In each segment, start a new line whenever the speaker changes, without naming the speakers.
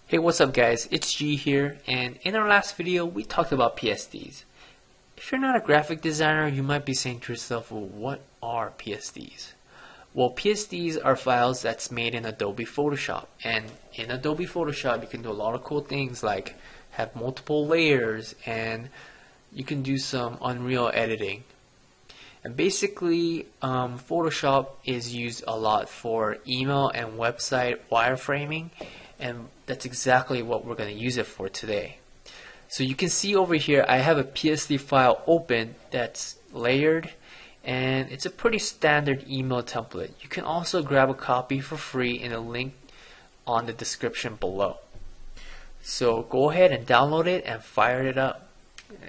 Hey, what's up guys, it's G here, and in our last video we talked about PSDs. If you're not a graphic designer, you might be saying to yourself, well, what are PSDs? Well, PSDs are files that's made in Adobe Photoshop, and in Adobe Photoshop you can do a lot of cool things like have multiple layers, and you can do some Unreal editing. And basically, Photoshop is used a lot for email and website wireframing, and that's exactly what we're going to use it for today. So you can see over here I have a PSD file open that's layered, and it's a pretty standard email template. You can also grab a copy for free in a link on the description below. So go ahead and download it and fire it up.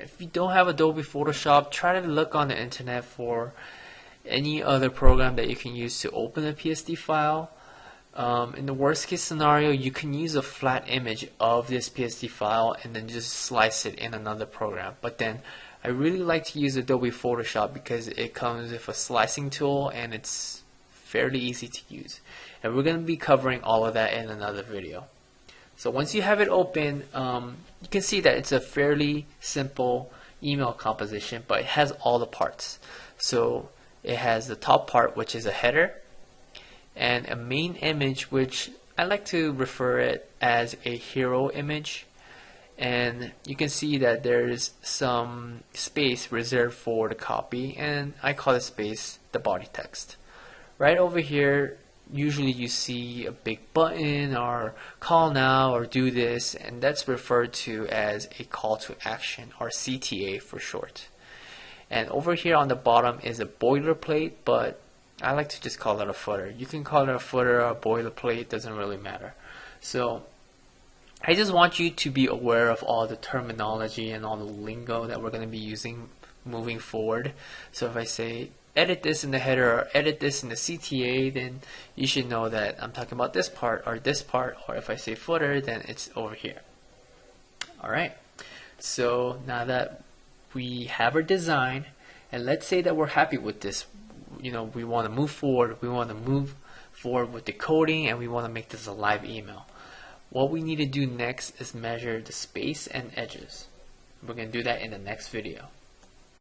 If you don't have Adobe Photoshop, try to look on the internet for any other program that you can use to open a PSD file. In the worst case scenario, you can use a flat image of this PSD file and then just slice it in another program. But then I really like to use Adobe Photoshop because it comes with a slicing tool and it's fairly easy to use. And we're going to be covering all of that in another video. So once you have it open, you can see that it's a fairly simple email composition, but it has all the parts. So it has the top part, which is a header, and a main image, which I like to refer it as a hero image. And you can see that there's some space reserved for the copy, and I call the space the body text. Right over here, usually you see a big button or call now or do this, and that's referred to as a call to action, or CTA for short. And over here on the bottom is a boilerplate, but I like to just call it a footer. You can call it a footer or a boilerplate, doesn't really matter. So I just want you to be aware of all the terminology and all the lingo that we're going to be using moving forward. So if I say edit this in the header or edit this in the CTA, then you should know that I'm talking about this part, or if I say footer, then it's over here. Alright, so now that we have our design, and let's say that we're happy with this, we want to move forward, with the coding, and we want to make this a live email. What we need to do next is measure the space and edges. We're going to do that in the next video.